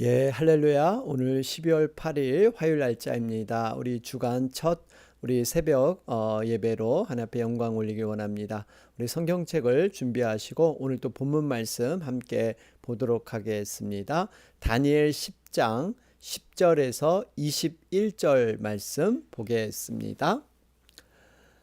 예, 할렐루야. 오늘 12월 8일 화요일 날짜입니다. 우리 주간 첫 우리 새벽 예배로 하나님 앞에 영광 올리길 원합니다. 우리 성경책을 준비하시고 오늘 또 본문 말씀 함께 보도록 하겠습니다. 다니엘 10장 10절에서 21절 말씀 보겠습니다.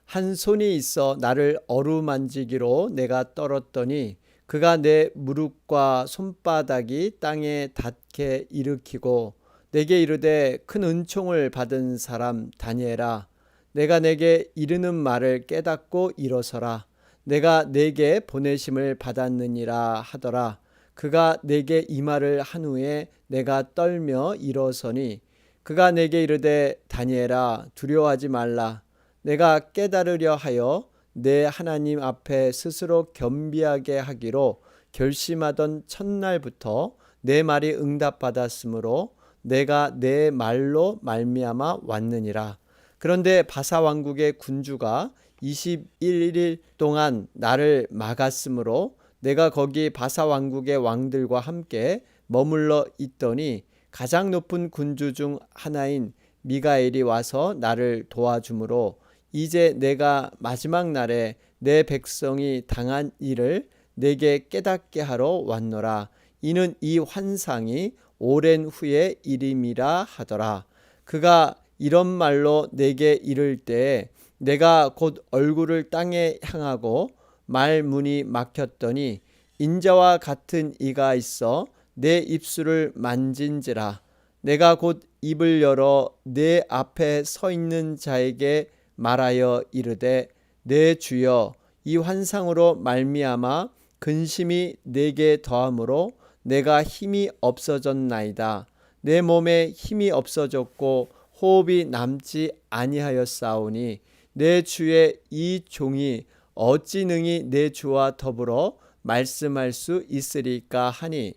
한 손이 있어 나를 어루만지기로 내가 떨었더니 그가 내 무릎과 손바닥이 땅에 닿게 일으키고 내게 이르되 큰 은총을 받은 사람 다니엘아, 내가 내게 이르는 말을 깨닫고 일어서라. 내가 내게 보내심을 받았느니라 하더라. 그가 내게 이 말을 한 후에 내가 떨며 일어서니 그가 내게 이르되 다니엘아, 두려워하지 말라. 내가 깨달으려 하여 내 하나님 앞에 스스로 겸비하게 하기로 결심하던 첫날부터 내 말이 응답받았으므로 내가 내 말로 말미암아 왔느니라. 그런데 바사 왕국의 군주가 21일 동안 나를 막았으므로 내가 거기 바사 왕국의 왕들과 함께 머물러 있더니 가장 높은 군주 중 하나인 미가엘이 와서 나를 도와주므로 이제 내가 마지막 날에 내 백성이 당한 일을 내게 깨닫게 하러 왔노라. 이는 이 환상이 오랜 후의 일임이라 하더라. 그가 이런 말로 내게 이를 때에 내가 곧 얼굴을 땅에 향하고 말문이 막혔더니 인자와 같은 이가 있어 내 입술을 만진지라. 내가 곧 입을 열어 내 앞에 서 있는 자에게 말하여 이르되 내 주여, 이 환상으로 말미암아 근심이 내게 더함으로 내가 힘이 없어졌나이다. 내 몸에 힘이 없어졌고 호흡이 남지 아니하였사오니 내 주의 이 종이 어찌 능히 내 주와 더불어 말씀할 수 있으리까 하니,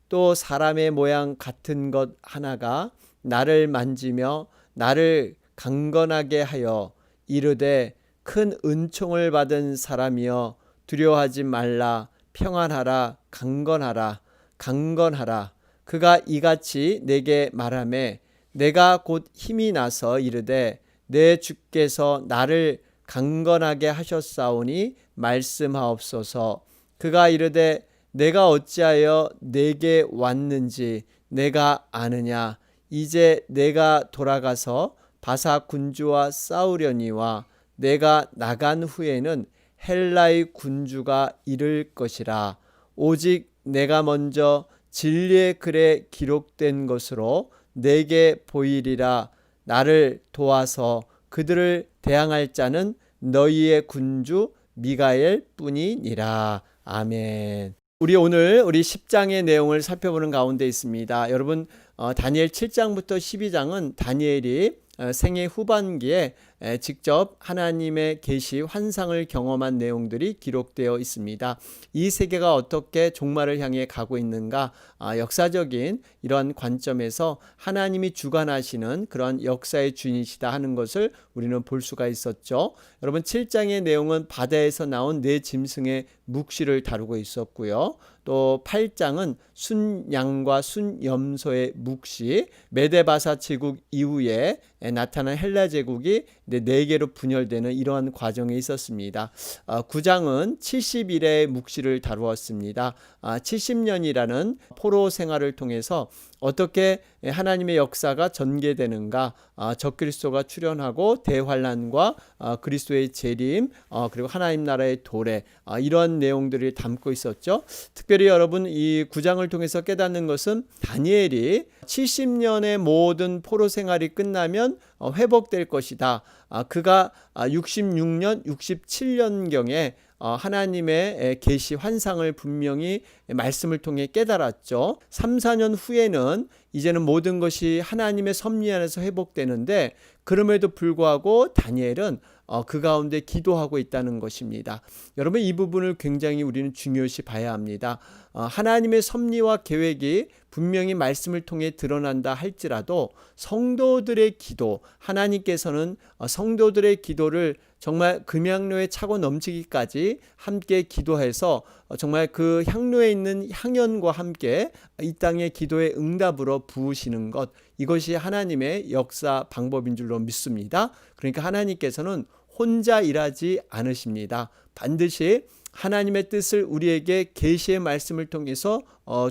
또 사람의 모양 같은 것 하나가 나를 만지며 나를 강건하게 하여 이르되 큰 은총을 받은 사람이여, 두려워하지 말라. 평안하라. 강건하라. 강건하라. 그가 이같이 내게 말하매 내가 곧 힘이 나서 이르되 내 주께서 나를 강건하게 하셨사오니 말씀하옵소서. 그가 이르되 내가 어찌하여 내게 왔는지 내가 아느냐. 이제 내가 돌아가서 바사 군주와 싸우려니와 내가 나간 후에는 헬라의 군주가 이를 것이라. 오직 내가 먼저 진리의 글에 기록된 것으로 내게 보이리라. 나를 도와서 그들을 대항할 자는 너희의 군주 미가엘 뿐이니라. 아멘. 우리 오늘 10장의 내용을 살펴보는 가운데 있습니다. 여러분, 다니엘 7장부터 12장은 다니엘이 생애 후반기에 직접 하나님의 계시 환상을 경험한 내용들이 기록되어 있습니다. 이 세계가 어떻게 종말을 향해 가고 있는가, 역사적인 이러한 관점에서 하나님이 주관하시는 그런 역사의 주인이시다 하는 것을 우리는 볼 수가 있었죠. 여러분, 7장의 내용은 바다에서 나온 네 짐승의 묵시를 다루고 있었고요. 또 8장은 순양과 순염소의 묵시, 메데바사 제국 이후에 나타난 헬라 제국이 네 개로 분열되는 이러한 과정이 있었습니다. 9장은 70일의 묵시를 다루었습니다. 70년이라는 포로 생활을 통해서 어떻게 하나님의 역사가 전개되는가, 적그리스도가 출현하고 대환란과 그리스도의 재림, 그리고 하나님 나라의 도래, 이런 내용들을 담고 있었죠. 특별히 여러분, 이 9장을 통해서 깨닫는 것은 다니엘이 70년의 모든 포로 생활이 끝나면 회복될 것이다. 그가 66년, 67년경에 하나님의 계시 환상을 분명히 말씀을 통해 깨달았죠. 3, 4년 후에는 이제는 모든 것이 하나님의 섭리 안에서 회복되는데, 그럼에도 불구하고 다니엘은 그 가운데 기도하고 있다는 것입니다. 여러분, 이 부분을 굉장히 우리는 중요시 봐야 합니다. 하나님의 섭리와 계획이 분명히 말씀을 통해 드러난다 할지라도 성도들의 기도, 하나님께서는 성도들의 기도를 정말 금향로에 차고 넘치기까지 함께 기도해서 정말 그 향로에 있는 향연과 함께 이 땅의 기도의 응답으로 부으시는 것, 이것이 하나님의 역사 방법인 줄로 믿습니다. 그러니까 하나님께서는 혼자 일하지 않으십니다. 반드시 하나님의 뜻을 우리에게 계시의 말씀을 통해서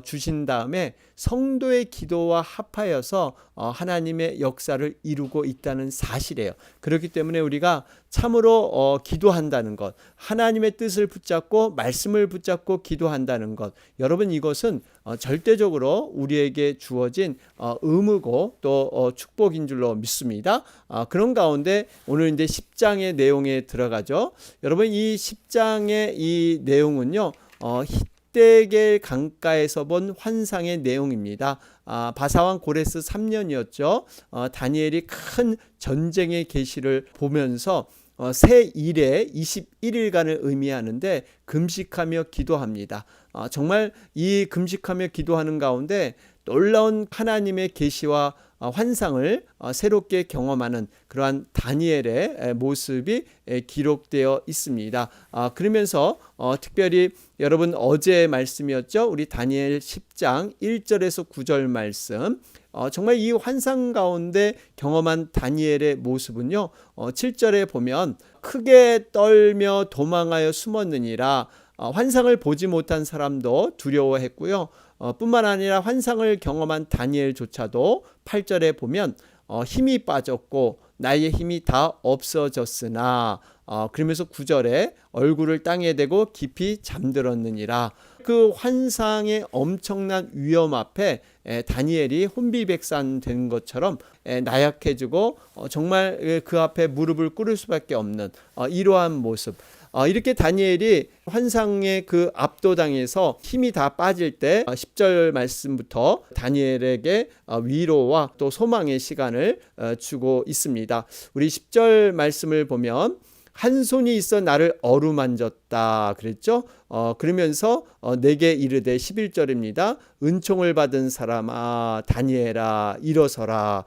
주신 다음에 성도의 기도와 합하여서 하나님의 역사를 이루고 있다는 사실이에요. 그렇기 때문에 우리가 참으로 기도한다는 것, 하나님의 뜻을 붙잡고 말씀을 붙잡고 기도한다는 것, 여러분, 이것은 절대적으로 우리에게 주어진 의무고 또 축복인 줄로 믿습니다. 그런 가운데 오늘 이제 10장의 내용에 들어가죠. 여러분, 이 10장의 이 내용은요, 히데겔 강가에서 본 환상의 내용입니다. 바사왕 고레스 3년이었죠. 다니엘이 큰 전쟁의 계시를 보면서 새 일에 21일간을 의미하는데 금식하며 기도합니다. 정말 이 금식하며 기도하는 가운데 놀라운 하나님의 계시와 환상을 새롭게 경험하는 그러한 다니엘의 모습이 기록되어 있습니다. 그러면서 특별히 여러분 어제의 말씀이었죠. 우리 다니엘 10장 1절에서 9절 말씀, 정말 이 환상 가운데 경험한 다니엘의 모습은요, 7절에 보면 크게 떨며 도망하여 숨었느니라. 환상을 보지 못한 사람도 두려워했고요. 뿐만 아니라 환상을 경험한 다니엘조차도 8절에 보면 힘이 빠졌고 나의 힘이 다 없어졌으나, 그러면서 9절에 얼굴을 땅에 대고 깊이 잠들었느니라. 그 환상의 엄청난 위험 앞에 다니엘이 혼비백산된 것처럼 나약해지고 정말 그 앞에 무릎을 꿇을 수밖에 없는 이러한 모습. 이렇게 다니엘이 환상의 그 압도당해서 힘이 다 빠질 때 10절 말씀부터 다니엘에게 위로와 또 소망의 시간을 주고 있습니다. 우리 10절 말씀을 보면 한 손이 있어 나를 어루만졌다 그랬죠. 그러면서 내게 이르되 11절입니다. 은총을 받은 사람아 다니엘아 일어서라.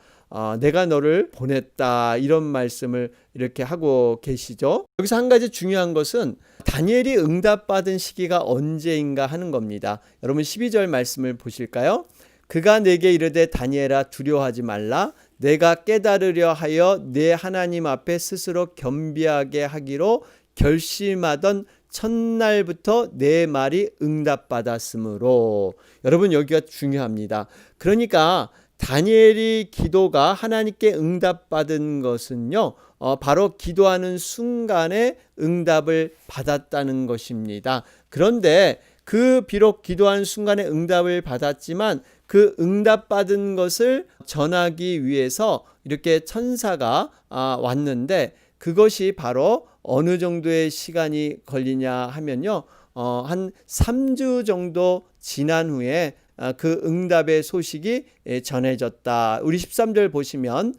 내가 너를 보냈다, 이런 말씀을 이렇게 하고 계시죠. 여기서 한 가지 중요한 것은 다니엘이 응답받은 시기가 언제인가 하는 겁니다. 여러분 12절 말씀을 보실까요? 그가 내게 이르되 다니엘아 두려워하지 말라. 내가 깨달으려 하여 내 하나님 앞에 스스로 겸비하게 하기로 결심하던 첫날부터 내 말이 응답받았으므로. 여러분 여기가 중요합니다. 그러니까 다니엘이 기도가 하나님께 응답받은 것은요, 바로 기도하는 순간에 응답을 받았다는 것입니다. 그런데 그 비록 기도하는 순간에 응답을 받았지만 그 응답받은 것을 전하기 위해서 이렇게 천사가 왔는데, 그것이 바로 어느 정도의 시간이 걸리냐 하면요, 한 3주 정도 지난 후에 그 응답의 소식이 전해졌다. 우리 13절 보시면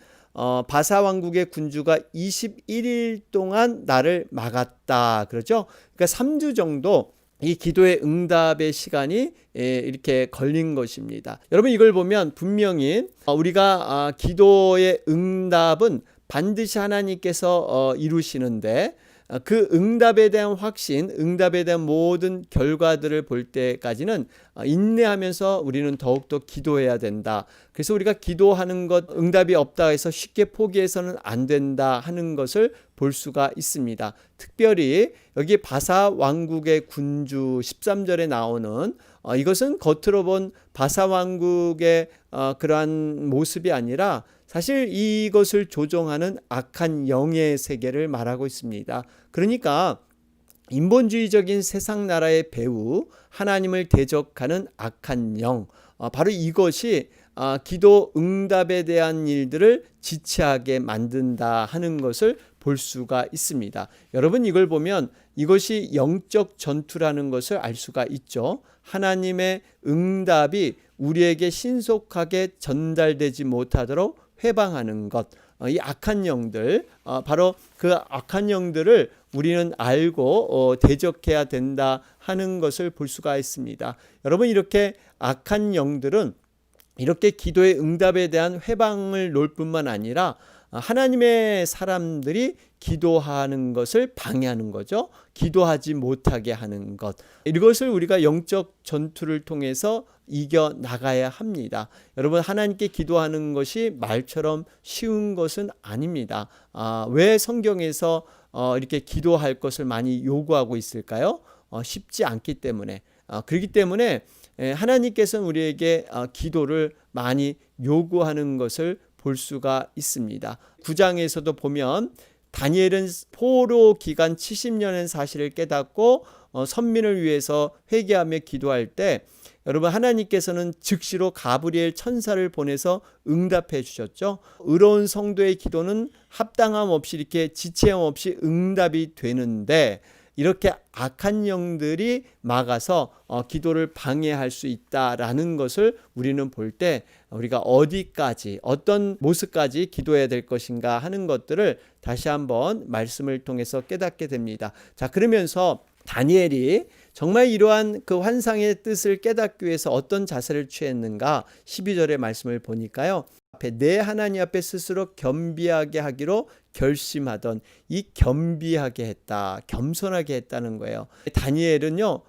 바사 왕국의 군주가 21일 동안 나를 막았다. 그렇죠? 그러니까 3주 정도 이 기도의 응답의 시간이 이렇게 걸린 것입니다. 여러분 이걸 보면 분명히 우리가 기도의 응답은 반드시 하나님께서 이루시는데, 그 응답에 대한 확신, 응답에 대한 모든 결과들을 볼 때까지는 인내하면서 우리는 더욱더 기도해야 된다. 그래서 우리가 기도하는 것 응답이 없다 해서 쉽게 포기해서는 안 된다 하는 것을 볼 수가 있습니다. 특별히 여기 바사 왕국의 군주 13절에 나오는 이것은 겉으로 본 바사 왕국의 그러한 모습이 아니라 사실 이것을 조종하는 악한 영의 세계를 말하고 있습니다. 그러니까 인본주의적인 세상 나라의 배후, 하나님을 대적하는 악한 영, 바로 이것이 기도 응답에 대한 일들을 지체하게 만든다 하는 것을 볼 수가 있습니다. 여러분 이걸 보면 이것이 영적 전투라는 것을 알 수가 있죠. 하나님의 응답이 우리에게 신속하게 전달되지 못하도록 회방하는 것, 이 악한 영들, 바로 그 악한 영들을 우리는 알고 대적해야 된다 하는 것을 볼 수가 있습니다. 여러분, 이렇게 악한 영들은 이렇게 기도의 응답에 대한 회방을 놓을 뿐만 아니라 하나님의 사람들이 기도하는 것을 방해하는 거죠. 기도하지 못하게 하는 것. 이것을 우리가 영적 전투를 통해서 이겨 나가야 합니다. 여러분, 하나님께 기도하는 것이 말처럼 쉬운 것은 아닙니다. 왜 성경에서 이렇게 기도할 것을 많이 요구하고 있을까요? 쉽지 않기 때문에. 그렇기 때문에 하나님께서는 우리에게 기도를 많이 요구하는 것을 볼 수가 있습니다. 9장에서도 보면 다니엘은 포로 기간 70년의 사실을 깨닫고 선민을 위해서 회개하며 기도할 때 여러분, 하나님께서는 즉시로 가브리엘 천사를 보내서 응답해 주셨죠. 의로운 성도의 기도는 합당함 없이 이렇게 지체함 없이 응답이 되는데 이렇게 악한 영들이 막아서 기도를 방해할 수 있다라는 것을 우리는 볼 때 우리가 어디까지 어떤 모습까지 기도해야 될 것인가 하는 것들을 다시 한번 말씀을 통해서 깨닫게 됩니다. 자, 그러면서 다니엘이 정말 이러한 그 환상의 뜻을 깨닫기 위해서 어떤 자세를 취했는가 12절의 말씀을 보니까요. 내 하나님 앞에 스스로 겸비하게 하기로 결심하던 이 겸비하게 했다, 겸손하게 했다는 거예요. 다니엘은요,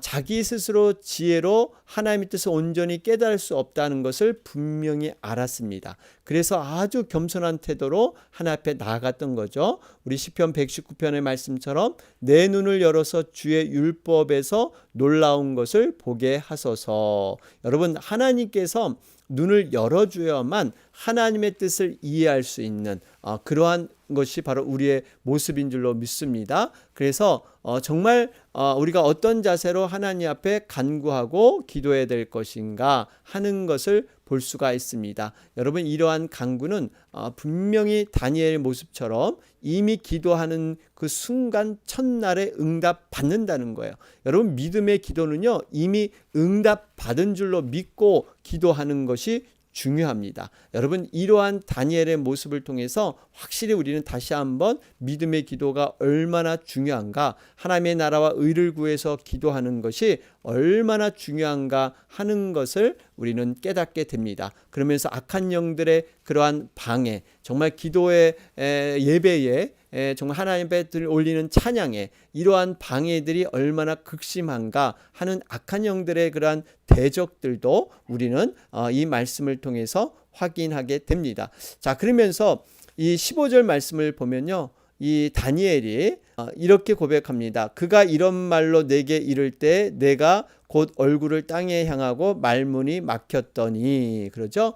자기 스스로 지혜로 하나님의 뜻을 온전히 깨달을 수 없다는 것을 분명히 알았습니다. 그래서 아주 겸손한 태도로 하나님 앞에 나아갔던 거죠. 우리 시편 119편의 말씀처럼 내 눈을 열어서 주의 율법에서 놀라운 것을 보게 하소서. 여러분, 하나님께서 눈을 열어줘야만 하나님의 뜻을 이해할 수 있는 그러한 것이 바로 우리의 모습인 줄로 믿습니다. 그래서 정말 우리가 어떤 자세로 하나님 앞에 간구하고 기도해야 될 것인가 하는 것을 볼 수가 있습니다. 여러분, 이러한 간구는 분명히 다니엘의 모습처럼 이미 기도하는 그 순간 첫날에 응답 받는다는 거예요. 여러분, 믿음의 기도는요, 이미 응답 받은 줄로 믿고 기도하는 것이 중요합니다. 여러분, 이러한 다니엘의 모습을 통해서 확실히 우리는 다시 한번 믿음의 기도가 얼마나 중요한가, 하나님의 나라와 의를 구해서 기도하는 것이 얼마나 중요한가 하는 것을 우리는 깨닫게 됩니다. 그러면서 악한 영들의 그러한 방해, 정말 기도의 예배에 정말 하나님 앞에 올리는 찬양에 이러한 방해들이 얼마나 극심한가 하는 악한 영들의 그러한 대적들도 우리는 이 말씀을 통해서 확인하게 됩니다. 자, 그러면서 이 15절 말씀을 보면요, 이 다니엘이 이렇게 고백합니다. 그가 이런 말로 내게 이를 때 내가 곧 얼굴을 땅에 향하고 말문이 막혔더니, 그러죠?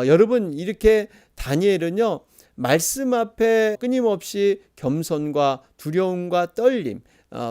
여러분, 이렇게 다니엘은요, 말씀 앞에 끊임없이 겸손과 두려움과 떨림,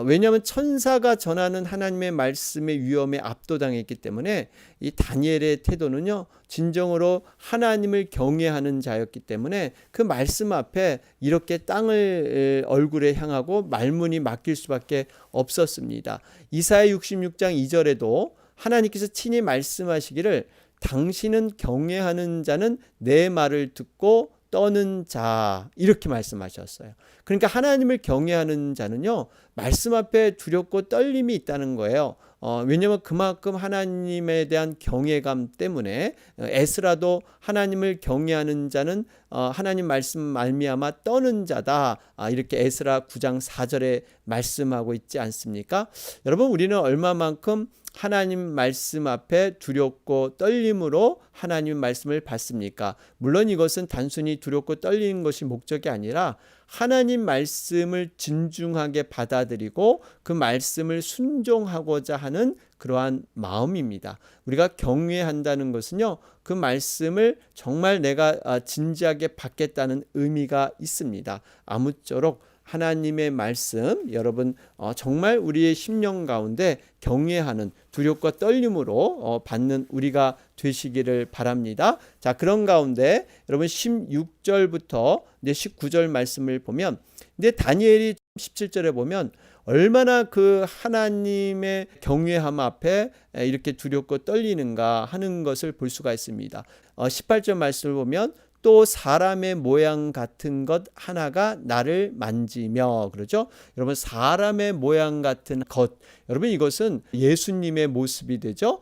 왜냐하면 천사가 전하는 하나님의 말씀의 위험에 압도당했기 때문에 이 다니엘의 태도는요, 진정으로 하나님을 경외하는 자였기 때문에 그 말씀 앞에 이렇게 땅을 얼굴에 향하고 말문이 막힐 수밖에 없었습니다. 이사야 66장 2절에도 하나님께서 친히 말씀하시기를 당신은 경외하는 자는 내 말을 듣고 떠는 자, 이렇게 말씀하셨어요. 그러니까 하나님을 경외하는 자는요, 말씀 앞에 두렵고 떨림이 있다는 거예요. 왜냐하면 그만큼 하나님에 대한 경외감 때문에 에스라도 하나님을 경외하는 자는 하나님 말씀 말미암아 떠는 자다, 이렇게 에스라 9장 4절에 말씀하고 있지 않습니까? 여러분, 우리는 얼마만큼 하나님 말씀 앞에 두렵고 떨림으로 하나님 말씀을 받습니까? 물론 이것은 단순히 두렵고 떨리는 것이 목적이 아니라 하나님 말씀을 진중하게 받아들이고 그 말씀을 순종하고자 하는 그러한 마음입니다. 우리가 경외한다는 것은요, 그 말씀을 정말 내가 진지하게 받겠다는 의미가 있습니다. 아무쪼록 하나님의 말씀, 여러분 정말 우리의 심령 가운데 경외하는 두렵과 떨림으로 받는 우리가 되시기를 바랍니다. 자, 그런 가운데 여러분 16절부터 19절 말씀을 보면, 근데 다니엘이 17절에 보면 얼마나 그 하나님의 경외함 앞에 이렇게 두렵고 떨리는가 하는 것을 볼 수가 있습니다. 18절 말씀을 보면 또 사람의 모양 같은 것 하나가 나를 만지며, 그러죠? 여러분, 사람의 모양 같은 것, 여러분 이것은 예수님의 모습이 되죠.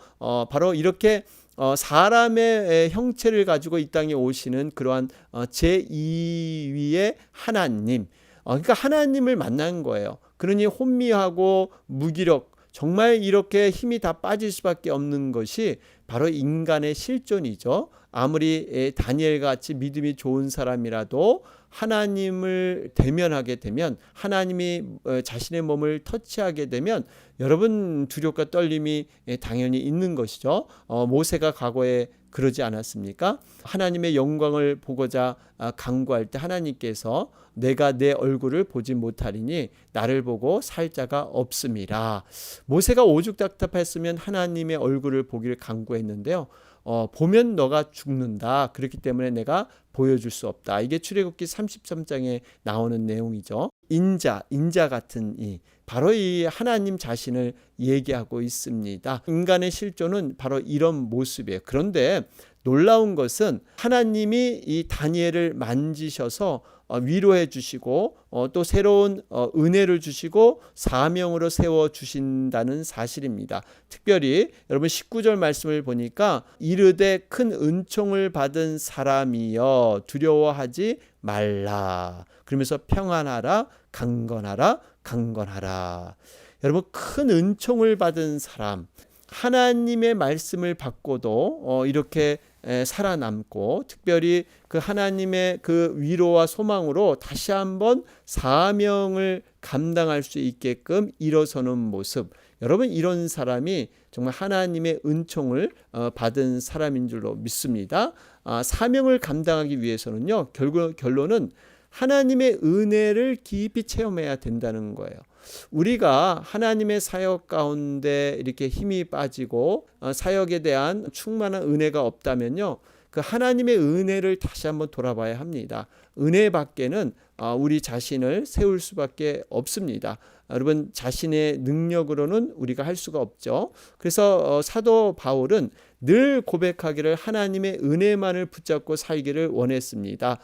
바로 이렇게 사람의 형체를 가지고 이 땅에 오시는 그러한 제2위의 하나님, 그러니까 하나님을 만난 거예요. 그러니 혼미하고 무기력, 정말 이렇게 힘이 다 빠질 수밖에 없는 것이 바로 인간의 실존이죠. 아무리 다니엘 같이 믿음이 좋은 사람이라도 하나님을 대면하게 되면, 하나님이 자신의 몸을 터치하게 되면 여러분 두려움과 떨림이 당연히 있는 것이죠. 모세가 과거에 그러지 않았습니까? 하나님의 영광을 보고자 간구할 때 하나님께서 내가 내 얼굴을 보지 못하리니 나를 보고 살 자가 없음이라. 모세가 오죽 답답했으면 하나님의 얼굴을 보기를 간구했는데요. 보면 너가 죽는다. 그렇기 때문에 내가 보여줄 수 없다. 이게 출애굽기 33장에 나오는 내용이죠. 인자 같은 이, 바로 이 하나님 자신을 얘기하고 있습니다. 인간의 실존은 바로 이런 모습이에요. 그런데 놀라운 것은 하나님이 이 다니엘을 만지셔서 위로해 주시고 또 새로운 은혜를 주시고 사명으로 세워 주신다는 사실입니다. 특별히 여러분 19절 말씀을 보니까 이르되 큰 은총을 받은 사람이여 두려워하지 말라. 그러면서 평안하라, 강건하라, 강건하라. 여러분, 큰 은총을 받은 사람, 하나님의 말씀을 받고도 이렇게 살아남고, 특별히 그 하나님의 그 위로와 소망으로 다시 한번 사명을 감당할 수 있게끔 일어서는 모습, 여러분 이런 사람이 정말 하나님의 은총을 받은 사람인 줄로 믿습니다. 사명을 감당하기 위해서는요, 결론은 하나님의 은혜를 깊이 체험해야 된다는 거예요. 우리가 하나님의 사역 가운데 이렇게 힘이 빠지고 사역에 대한 충만한 은혜가 없다면요, 그 하나님의 은혜를 다시 한번 돌아봐야 합니다. 은혜 밖에는 우리 자신을 세울 수밖에 없습니다. 여러분, 자신의 능력으로는 우리가 할 수가 없죠. 그래서 사도 바울은 늘 고백하기를 하나님의 은혜만을 붙잡고 살기를 원했습니다.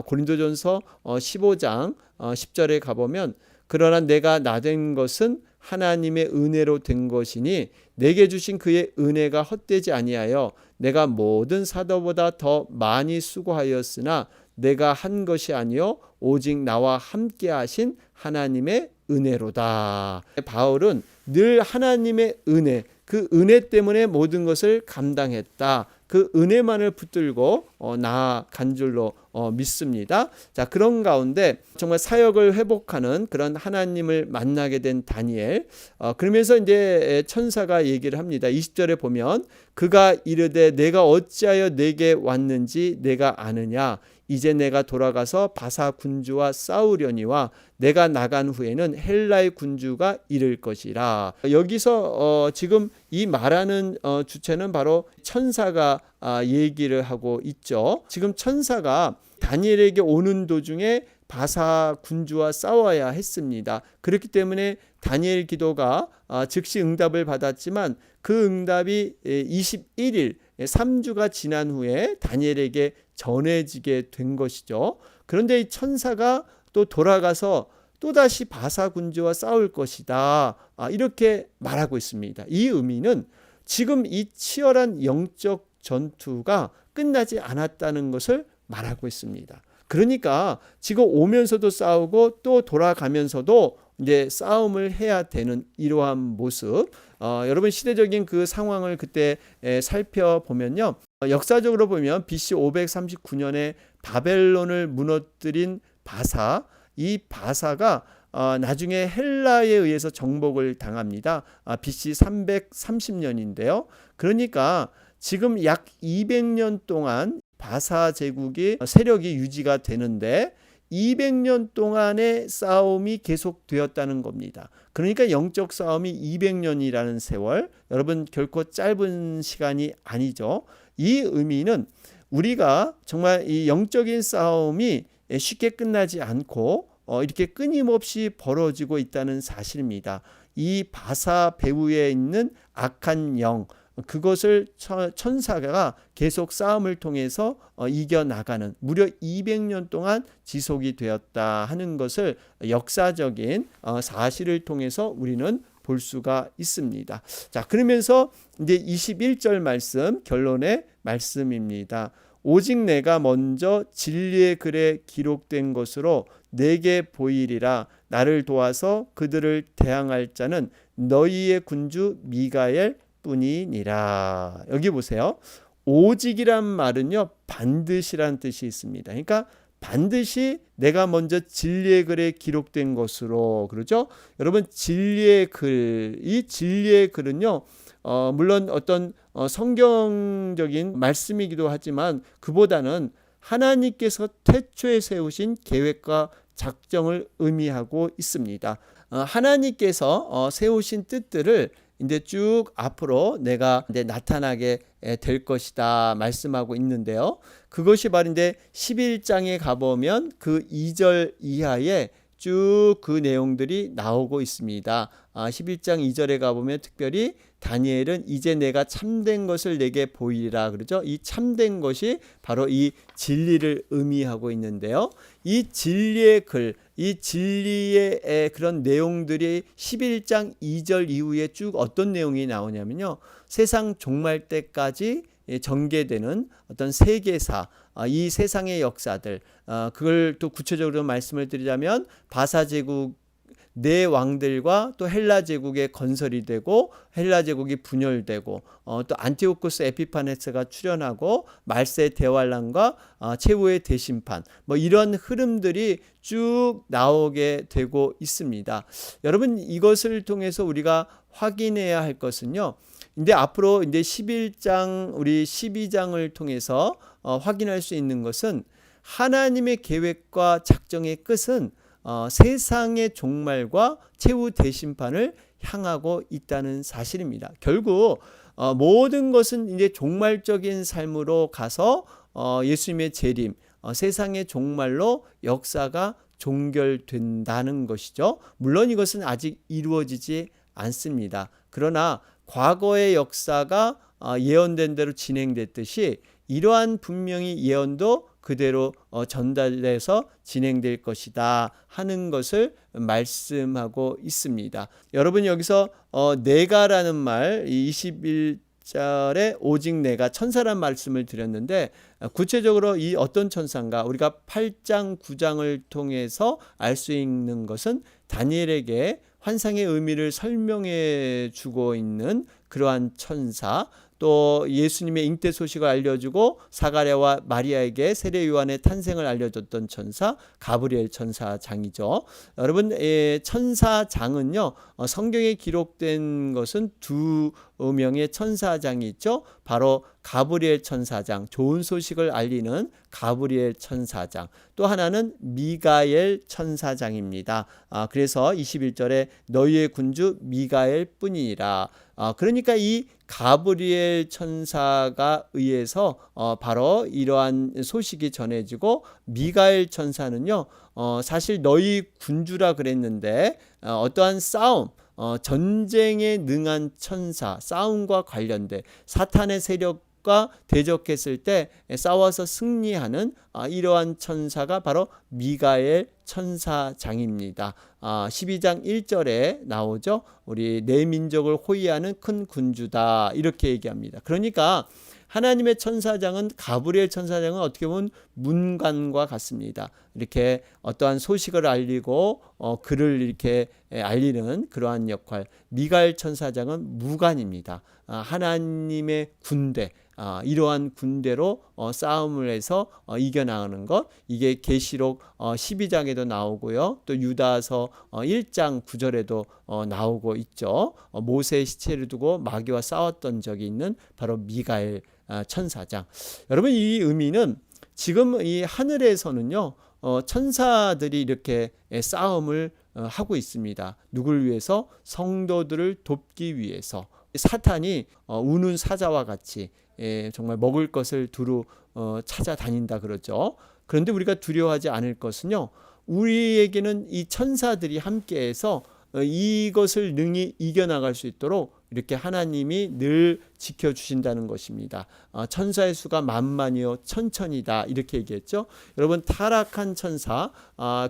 고린도전서 15장 10절에 가보면, 그러나 내가 나된 것은 하나님의 은혜로 된 것이니 내게 주신 그의 은혜가 헛되지 아니하여 내가 모든 사도보다 더 많이 수고하였으나 내가 한 것이 아니요 오직 나와 함께 하신 하나님의 은혜로다. 바울은 늘 하나님의 은혜, 그 은혜 때문에 모든 것을 감당했다. 그 은혜만을 붙들고 나아간 줄로 믿습니다. 자, 그런 가운데 정말 사역을 회복하는 그런 하나님을 만나게 된 다니엘. 그러면서 이제 천사가 얘기를 합니다. 20절에 보면 그가 이르되 내가 어찌하여 내게 왔는지 내가 아느냐. 이제 내가 돌아가서 바사 군주와 싸우려니와 내가 나간 후에는 헬라의 군주가 이를 것이라. 여기서 지금 이 말하는 주체는 바로 천사가 얘기를 하고 있죠. 지금 천사가 다니엘에게 오는 도중에 바사 군주와 싸워야 했습니다. 그렇기 때문에 다니엘 기도가 즉시 응답을 받았지만 그 응답이 21일 3주가 지난 후에 다니엘에게 전해지게 된 것이죠. 그런데 이 천사가 또 돌아가서 또다시 바사 군주와 싸울 것이다, 이렇게 말하고 있습니다. 이 의미는 지금 이 치열한 영적 전투가 끝나지 않았다는 것을 말하고 있습니다. 그러니까 지금 오면서도 싸우고 또 돌아가면서도 이제 싸움을 해야 되는 이러한 모습. 여러분 시대적인 그 상황을 그때 살펴보면요, 역사적으로 보면 BC 539년에 바벨론을 무너뜨린 바사, 이 바사가 나중에 헬라에 의해서 정복을 당합니다. BC 330년인데요. 그러니까 지금 약 200년 동안 바사 제국의 세력이 유지가 되는데 200년 동안의 싸움이 계속되었다는 겁니다. 그러니까 영적 싸움이 200년이라는 세월, 여러분 결코 짧은 시간이 아니죠. 이 의미는 우리가 정말 이 영적인 싸움이 쉽게 끝나지 않고 이렇게 끊임없이 벌어지고 있다는 사실입니다. 이 바사 배후에 있는 악한 영, 그것을 천사가 계속 싸움을 통해서 이겨나가는, 무려 200년 동안 지속이 되었다 하는 것을 역사적인 사실을 통해서 우리는 볼 수가 있습니다. 자, 그러면서 이제 21절 말씀, 결론의 말씀입니다. 오직 내가 먼저 진리의 글에 기록된 것으로 내게 보이리라. 나를 도와서 그들을 대항할 자는 너희의 군주 미가엘 뿐이니라. 여기 보세요. 오직이란 말은요, 반드시란 뜻이 있습니다. 그러니까 반드시 내가 먼저 진리의 글에 기록된 것으로, 그러죠? 여러분, 진리의 글, 이 진리의 글은요, 물론 어떤 성경적인 말씀이기도 하지만 그보다는 하나님께서 태초에 세우신 계획과 작정을 의미하고 있습니다. 하나님께서 세우신 뜻들을 이제 쭉 앞으로 내가 이제 나타나게 될 것이다 말씀하고 있는데요. 그것이 바로 이제 11장에 가보면 그 2절 이하에 쭉 그 내용들이 나오고 있습니다. 11장 2절에 가보면 특별히 다니엘은 이제 내가 참된 것을 내게 보이리라 그러죠. 이 참된 것이 바로 이 진리를 의미하고 있는데요. 이 진리의 글, 이 진리의 그런 내용들이 11장 2절 이후에 쭉 어떤 내용이 나오냐면요. 세상 종말 때까지 전개되는 어떤 세계사, 이 세상의 역사들, 그걸 또 구체적으로 말씀을 드리자면 바사 제국 네 왕들과 또 헬라 제국의 건설이 되고 헬라 제국이 분열되고 또 안티오쿠스 에피파네스가 출현하고 말세 대환란과 최후의 대심판, 뭐 이런 흐름들이 쭉 나오게 되고 있습니다. 여러분, 이것을 통해서 우리가 확인해야 할 것은요. 근데 앞으로 이제 11장, 우리 12장을 통해서 확인할 수 있는 것은 하나님의 계획과 작정의 끝은 세상의 종말과 최후 대심판을 향하고 있다는 사실입니다. 결국 모든 것은 이제 종말적인 삶으로 가서 예수님의 재림, 세상의 종말로 역사가 종결된다는 것이죠. 물론 이것은 아직 이루어지지 않습니다. 그러나 과거의 역사가 예언된 대로 진행됐듯이 이러한 분명히 예언도 그대로 전달돼서 진행될 것이다 하는 것을 말씀하고 있습니다. 여러분, 여기서 내가라는 말, 21절에 오직 내가 천사란 말씀을 드렸는데, 구체적으로 이 어떤 천사인가, 우리가 8장 9장을 통해서 알 수 있는 것은 다니엘에게 환상의 의미를 설명해 주고 있는 그러한 천사, 또 예수님의 잉태 소식을 알려주고 사가랴와 마리아에게 세례 요한의 탄생을 알려줬던 천사 가브리엘 천사장이죠. 여러분, 천사장은요, 성경에 기록된 것은 두 명의 천사장이 있죠. 바로 가브리엘 천사장, 좋은 소식을 알리는 가브리엘 천사장, 또 하나는 미가엘 천사장입니다. 그래서 21절에 너희의 군주 미가엘 뿐이니라. 그러니까 이 가브리엘 천사가 의해서 바로 이러한 소식이 전해지고, 미가엘 천사는요, 사실 너희 군주라 그랬는데 어떠한 싸움, 전쟁에 능한 천사, 싸움과 관련된 사탄의 세력과 대적했을 때 싸워서 승리하는 이러한 천사가 바로 미가엘 천사장입니다. 12장 1절에 나오죠. 우리 내 민족을 호위하는 큰 군주다, 이렇게 얘기합니다. 그러니까 하나님의 천사장은, 가브리엘 천사장은 어떻게 보면 문관과 같습니다. 이렇게 어떠한 소식을 알리고 글을 이렇게 알리는 그러한 역할. 미가엘 천사장은 무관입니다. 하나님의 군대, 이러한 군대로 싸움을 해서 이겨나가는 것, 이게 계시록 12장에도 나오고요. 또 유다서 1장 9절에도 나오고 있죠. 모세의 시체를 두고 마귀와 싸웠던 적이 있는 바로 미가엘 천사장. 여러분, 이 의미는 지금 이 하늘에서는요, 천사들이 이렇게 싸움을 하고 있습니다. 누굴 위해서? 성도들을 돕기 위해서. 사탄이 우는 사자와 같이 정말 먹을 것을 두루 찾아다닌다 그러죠. 그런데 우리가 두려워하지 않을 것은요, 우리에게는 이 천사들이 함께해서 이것을 능히 이겨나갈 수 있도록 이렇게 하나님이 늘 지켜주신다는 것입니다. 천사의 수가 만만이요 천천이다 이렇게 얘기했죠. 여러분 타락한 천사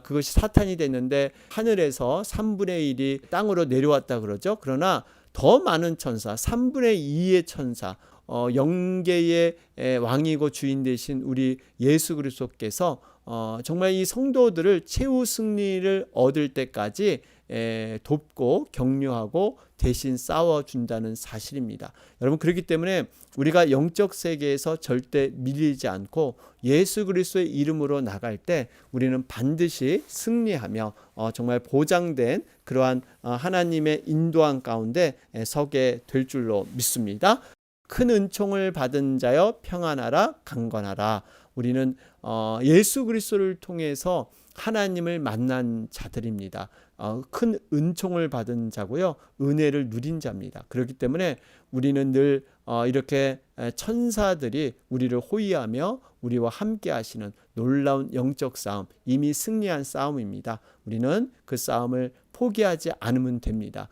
그것이 사탄이 됐는데 하늘에서 3분의 1이 땅으로 내려왔다 그러죠. 그러나 더 많은 천사 3분의 2의 천사 영계의 왕이고 주인 되신 우리 예수 그리스도께서 정말 이 성도들을 최후 승리를 얻을 때까지 돕고 격려하고 대신 싸워준다는 사실입니다. 여러분 그렇기 때문에 우리가 영적 세계에서 절대 밀리지 않고 예수 그리스도의 이름으로 나갈 때 우리는 반드시 승리하며 정말 보장된 그러한 하나님의 인도함 가운데 서게 될 줄로 믿습니다. 큰 은총을 받은 자여 평안하라 강건하라. 우리는 예수 그리스도를 통해서 하나님을 만난 자들입니다. 큰 은총을 받은 자고요. 은혜를 누린 자입니다. 그렇기 때문에 우리는 늘 이렇게 천사들이 우리를 호위하며 우리와 함께 하시는 놀라운 영적 싸움, 이미 승리한 싸움입니다. 우리는 그 싸움을 포기하지 않으면 됩니다.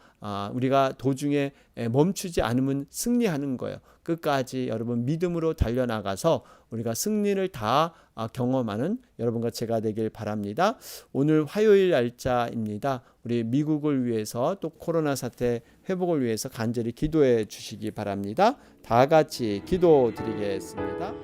우리가 도중에 멈추지 않으면 승리하는 거예요. 끝까지 여러분 믿음으로 달려나가서 우리가 승리를 다 경험하는 여러분과 제가 되길 바랍니다. 오늘 화요일 날짜입니다. 우리 미국을 위해서 또 코로나 사태 회복을 위해서 간절히 기도해 주시기 바랍니다. 다 같이 기도드리겠습니다.